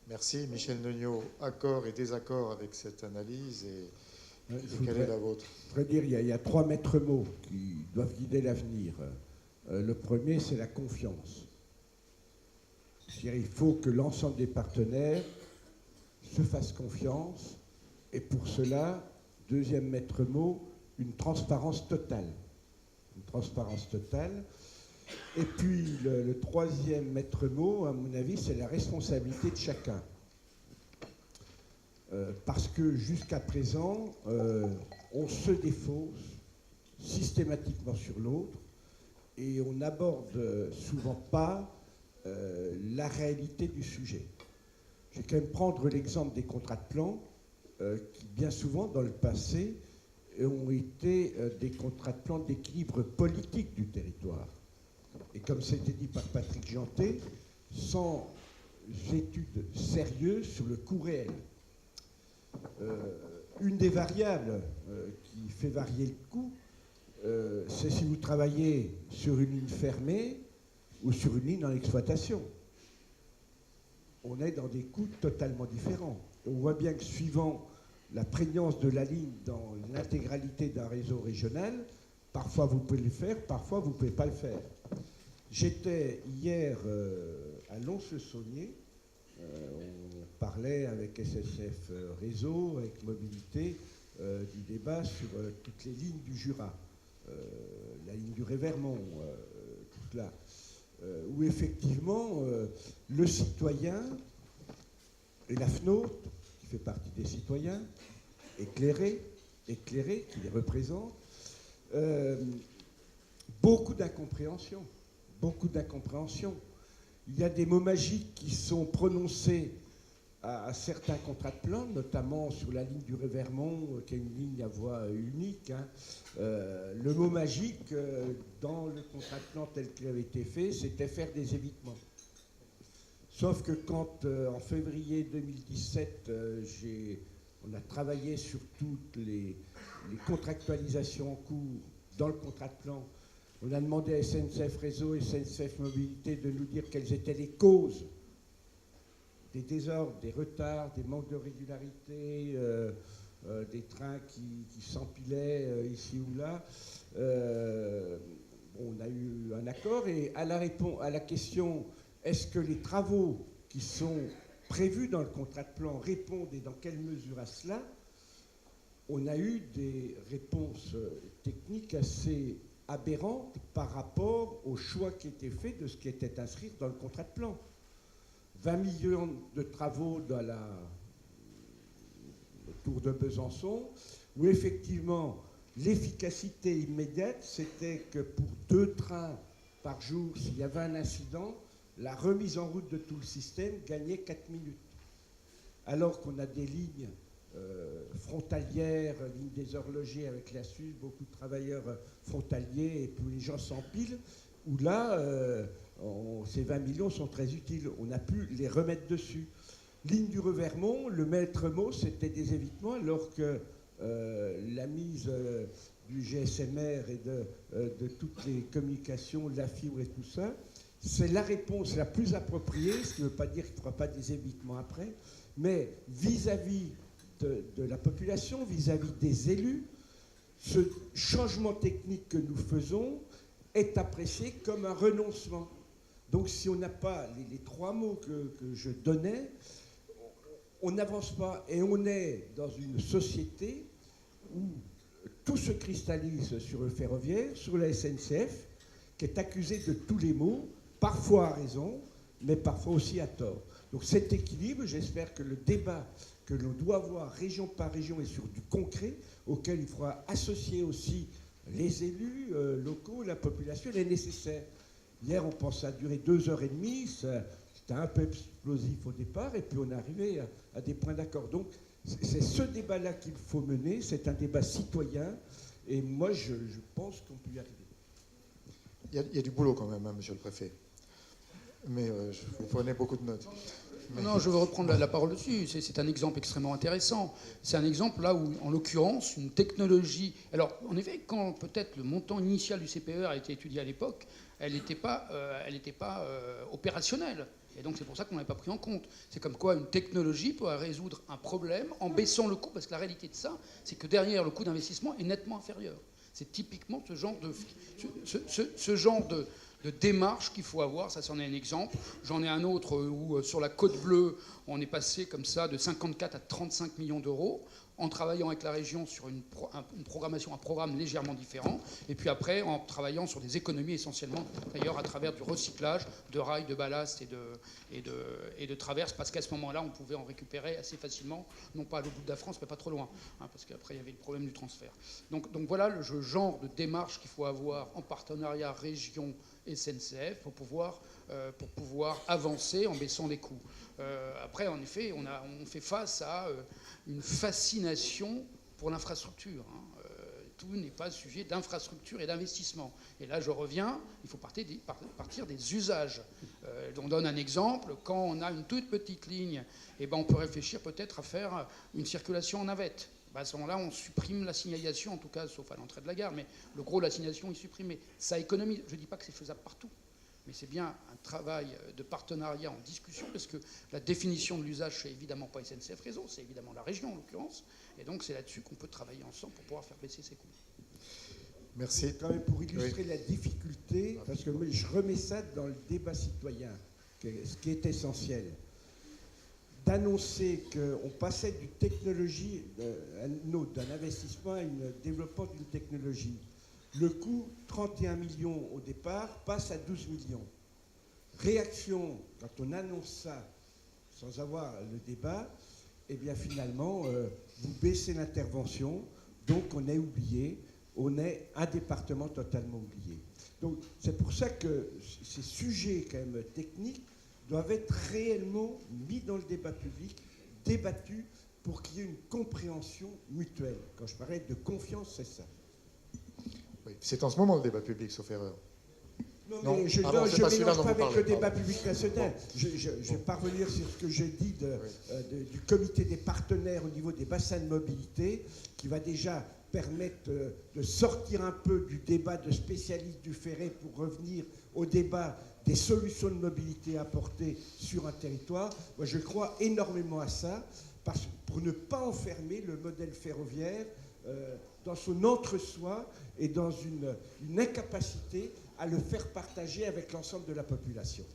Merci. Michel Neugnot, accord et désaccord avec cette analyse et quelle est la vôtre? Je voudrais dire, il y a 3 maîtres mots qui doivent guider l'avenir. Le premier, c'est la confiance. C'est-à-dire, il faut que l'ensemble des partenaires se fassent confiance. Et pour cela, deuxième maître mot, une transparence totale. Une transparence totale. Et puis, le troisième maître mot, à mon avis, c'est la responsabilité de chacun. Parce que jusqu'à présent, on se défausse systématiquement sur l'autre et on n'aborde souvent pas la réalité du sujet. Je vais quand même prendre l'exemple des contrats de plan qui, bien souvent, dans le passé, ont été des contrats de plan d'équilibre politique du territoire. Et comme c'était dit par Patrick Jeantet, sans études sérieuses sur le coût réel. Une des variables qui fait varier le coût, c'est si vous travaillez sur une ligne fermée ou sur une ligne en exploitation. On est dans des coûts totalement différents. On voit bien que suivant la prégnance de la ligne dans l'intégralité d'un réseau régional, parfois vous pouvez le faire, parfois vous ne pouvez pas le faire. J'étais hier à Lons-le-Saunier. On parlait avec SNCF Réseau, avec Mobilité, du débat sur toutes les lignes du Jura, la ligne du Revermont, tout là, où effectivement le citoyen et la FNOT, qui fait partie des citoyens, éclairés, qui les représentent, beaucoup d'incompréhension. Il y a des mots magiques qui sont prononcés à certains contrats de plan, notamment sur la ligne du Revermont, qui est une ligne à voie unique. Le mot magique, dans le contrat de plan tel qu'il avait été fait, c'était faire des évitements. Sauf que quand, en février 2017, on a travaillé sur toutes les contractualisations en cours dans le contrat de plan, on a demandé à SNCF Réseau et SNCF Mobilité de nous dire quelles étaient les causes des désordres, des retards, des manques de régularité, des trains qui s'empilaient ici ou là. On a eu un accord et à la question est-ce que les travaux qui sont prévus dans le contrat de plan répondent et dans quelle mesure à cela, on a eu des réponses techniques assez aberrante par rapport au choix qui était fait de ce qui était inscrit dans le contrat de plan. 20 millions de travaux autour de Besançon, où effectivement l'efficacité immédiate, c'était que pour 2 trains par jour, s'il y avait un incident, la remise en route de tout le système gagnait 4 minutes. Alors qu'on a des lignes frontalières, ligne des horlogers avec la Suisse, beaucoup de travailleurs frontaliers et puis les gens s'empilent, où là, ces 20 millions sont très utiles. On a pu les remettre dessus. Ligne du Revermont, le maître mot, c'était des évitements, alors que la mise du GSMR et de toutes les communications, la fibre et tout ça, c'est la réponse la plus appropriée, ce qui ne veut pas dire qu'il ne fera pas des évitements après, mais vis-à-vis de la population, vis-à-vis des élus, ce changement technique que nous faisons est apprécié comme un renoncement. Donc si on n'a pas les 3 mots que je donnais, on n'avance pas. Et on est dans une société où tout se cristallise sur le ferroviaire, sur la SNCF, qui est accusée de tous les maux, parfois à raison, mais parfois aussi à tort. Donc cet équilibre, j'espère que le débat que l'on doit avoir région par région et sur du concret, auquel il faudra associer aussi les élus locaux, la population, est nécessaire. Hier, on pensait à durer 2h30, c'était un peu explosif au départ, et puis on est arrivé à des points d'accord. Donc c'est ce débat-là qu'il faut mener, c'est un débat citoyen, et moi je pense qu'on peut y arriver. Il y a du boulot quand même, hein, monsieur le préfet. Mais vous prenez beaucoup de notes. Non, je veux reprendre la parole dessus. C'est un exemple extrêmement intéressant. C'est un exemple là où, en l'occurrence, une technologie... Alors, en effet, quand peut-être le montant initial du CPER a été étudié à l'époque, elle n'était pas opérationnelle. Et donc c'est pour ça qu'on n'avait pas pris en compte. C'est comme quoi une technologie peut résoudre un problème en baissant le coût, parce que la réalité de ça, c'est que derrière, le coût d'investissement est nettement inférieur. C'est typiquement ce genre de démarche qu'il faut avoir. Ça, c'en est un exemple. J'en ai un autre où, sur la Côte Bleue, on est passé comme ça de 54 à 35 millions d'euros, en travaillant avec la région sur une programmation, un programme légèrement différent, et puis après en travaillant sur des économies essentiellement, d'ailleurs, à travers du recyclage de rails, de ballast et de traverses, parce qu'à ce moment-là, on pouvait en récupérer assez facilement, non pas à l'autre bout de la France, mais pas trop loin, hein, parce qu'après, il y avait le problème du transfert. Donc voilà le genre de démarche qu'il faut avoir en partenariat région SNCF pour pouvoir avancer en baissant les coûts. Après, en effet, on fait face à une fascination pour l'infrastructure. Hein. Tout n'est pas sujet d'infrastructure et d'investissement. Et là, je reviens, il faut partir des usages. On donne un exemple, quand on a une toute petite ligne, on peut réfléchir peut-être à faire une circulation en navette. À ce moment-là, on supprime la signalisation, en tout cas, sauf à l'entrée de la gare, mais le gros de la signalisation est supprimé. Ça économise. Je ne dis pas que c'est faisable partout, mais c'est bien un travail de partenariat en discussion, parce que la définition de l'usage, c'est évidemment pas SNCF Réseau, c'est évidemment la région en l'occurrence, et donc c'est là-dessus qu'on peut travailler ensemble pour pouvoir faire baisser ces coûts. Merci. Quand même pour illustrer la difficulté, parce que je remets ça dans le débat citoyen, ce qui est essentiel. D'annoncer qu'on passait d'une technologie, d'un investissement à un développement d'une technologie. Le coût, 31 millions au départ, passe à 12 millions. Réaction, quand on annonce ça sans avoir le débat, eh bien finalement, vous baissez l'intervention, donc on est oublié, on est un département totalement oublié. Donc c'est pour ça que ces sujets quand même techniques doivent être réellement mis dans le débat public, débattus, pour qu'il y ait une compréhension mutuelle. Quand je parlais de confiance, c'est ça. Oui, c'est en ce moment le débat public, sauf erreur. Non, mais je ne mélange pas avec le débat public national. Je vais pas revenir sur ce que j'ai dit du comité des partenaires au niveau des bassins de mobilité, qui va déjà permettre de sortir un peu du débat de spécialistes du ferré pour revenir au débat des solutions de mobilité apportées sur un territoire. Moi, je crois énormément à ça, pour ne pas enfermer le modèle ferroviaire dans son entre-soi et dans une incapacité à le faire partager avec l'ensemble de la population.